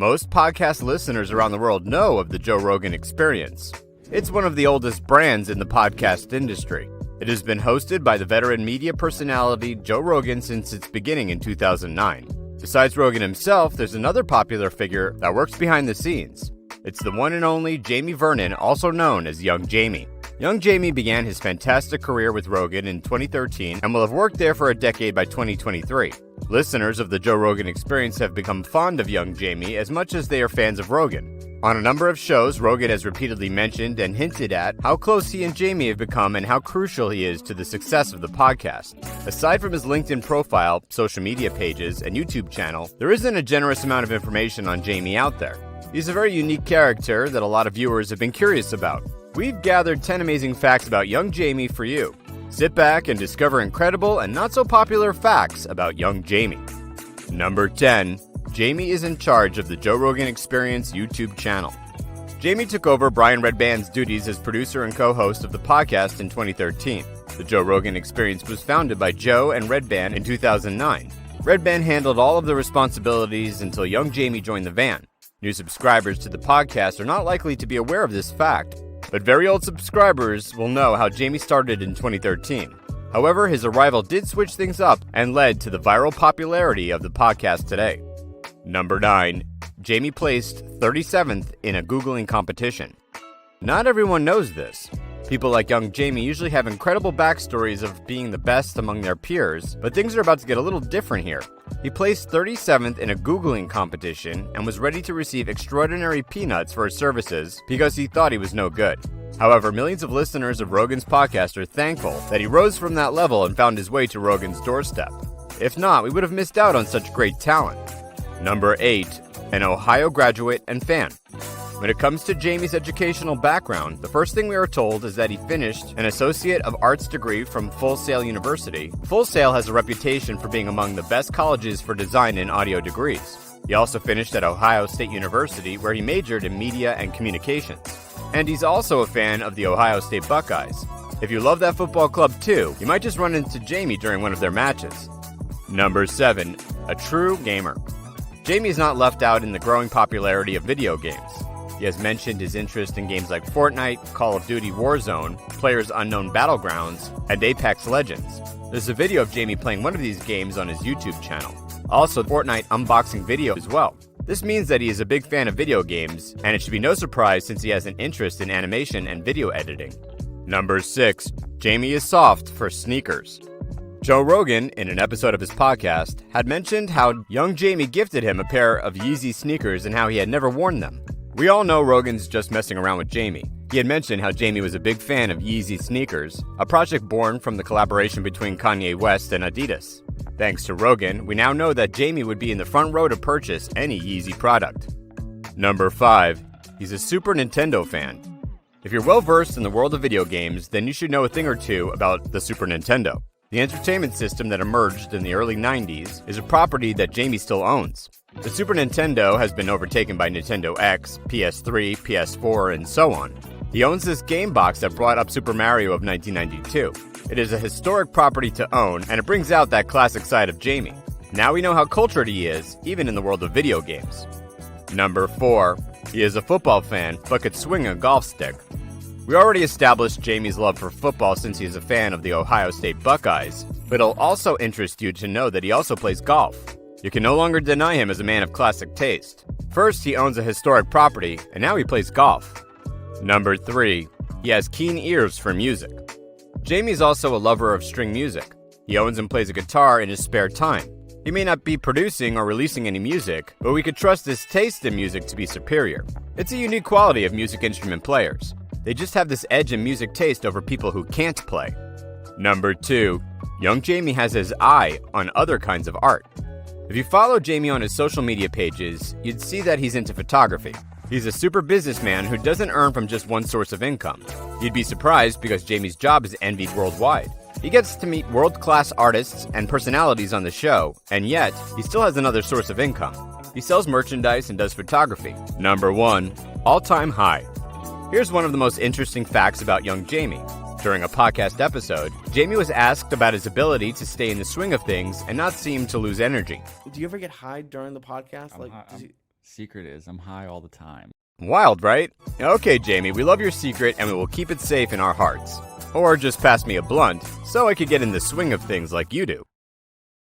Most podcast listeners around the world know of the Joe Rogan Experience. It's one of the oldest brands in the podcast industry. It has been hosted by the veteran media personality Joe Rogan since its beginning in 2009. Besides Rogan himself, there's another popular figure that works behind the scenes. It's the one and only Jamie Vernon, also known as Young Jamie. Young Jamie began his fantastic career with Rogan in 2013 and will have worked there for a decade by 2023. Listeners of the Joe Rogan Experience have become fond of Young Jamie as much as they are fans of Rogan. On a number of shows, Rogan has repeatedly mentioned and hinted at how close he and Jamie have become and how crucial he is to the success of the podcast. Aside from his LinkedIn profile, social media pages, and YouTube channel, there isn't a generous amount of information on Jamie out there. He's a very unique character that a lot of viewers have been curious about. We've gathered 10 amazing facts about Young Jamie for you. Sit back and discover incredible and not so popular facts about Young Jamie. Number 10. Jamie is in charge of the Joe Rogan Experience YouTube channel. Jamie took over Brian Redban's duties as producer and co-host of the podcast in 2013. The Joe Rogan Experience was founded by Joe and Redban in 2009. Redban handled all of the responsibilities until Young Jamie joined the van. New subscribers to the podcast are not likely to be aware of this fact, but very old subscribers will know how Jamie started in 2013. However, his arrival did switch things up and led to the viral popularity of the podcast today. Number 9. Jamie placed 37th in a Googling competition. Not everyone knows this. People like Young Jamie usually have incredible backstories of being the best among their peers, but things are about to get a little different here. He placed 37th in a Googling competition and was ready to receive extraordinary peanuts for his services because he thought he was no good. However, millions of listeners of Rogan's podcast are thankful that he rose from that level and found his way to Rogan's doorstep. If not, we would have missed out on such great talent. Number 8. An Ohio graduate and fan. When it comes to Jamie's educational background, the first thing we are told is that he finished an Associate of Arts degree from Full Sail University. Full Sail has a reputation for being among the best colleges for design and audio degrees. He also finished at Ohio State University, where he majored in media and communications. And he's also a fan of the Ohio State Buckeyes. If you love that football club too, you might just run into Jamie during one of their matches. Number 7. A true gamer. Jamie is not left out in the growing popularity of video games. He has mentioned his interest in games like Fortnite, Call of Duty Warzone, PlayerUnknown Battlegrounds, and Apex Legends. There's a video of Jamie playing one of these games on his YouTube channel. Also, Fortnite unboxing video as well. This means that he is a big fan of video games, and it should be no surprise since he has an interest in animation and video editing. Number 6. Jamie is soft for sneakers. Joe Rogan, in an episode of his podcast, had mentioned how Young Jamie gifted him a pair of Yeezy sneakers and how he had never worn them. We all know Rogan's just messing around with Jamie. He had mentioned how Jamie was a big fan of Yeezy sneakers, a project born from the collaboration between Kanye West and Adidas. Thanks to Rogan, we now know that Jamie would be in the front row to purchase any Yeezy product. Number 5. He's a Super Nintendo fan. If you're well versed in the world of video games, then you should know a thing or two about the Super Nintendo. The entertainment system that emerged in the early 90s is a property that Jamie still owns. The Super Nintendo has been overtaken by Nintendo X, PS3, PS4, and so on. He owns this game box that brought up Super Mario of 1992. It is a historic property to own, and it brings out that classic side of Jamie. Now we know how cultured he is, even in the world of video games. Number 4. He is a football fan, but could swing a golf stick. We already established Jamie's love for football since he is a fan of the Ohio State Buckeyes, but it'll also interest you to know that he also plays golf. You can no longer deny him as a man of classic taste. First, he owns a historic property, and now he plays golf. Number 3. He has keen ears for music. Jamie is also a lover of string music. He owns and plays a guitar in his spare time. He may not be producing or releasing any music, but we could trust his taste in music to be superior. It's a unique quality of music instrument players. They just have this edge in music taste over people who can't play. Number 2. Young Jamie has his eye on other kinds of art. If you follow Jamie on his social media pages, you'd see that he's into photography. He's a super businessman who doesn't earn from just one source of income. You'd be surprised because Jamie's job is envied worldwide. He gets to meet world-class artists and personalities on the show, and yet, he still has another source of income. He sells merchandise and does photography. Number 1. All-time high. Here's one of the most interesting facts about Young Jamie. During a podcast episode, Jamie was asked about his ability to stay in the swing of things and not seem to lose energy. Do you ever get high during the podcast? secret is I'm high all the time. Wild, right? Okay, Jamie, we love your secret and we will keep it safe in our hearts. Or just pass me a blunt, so I could get in the swing of things like you do.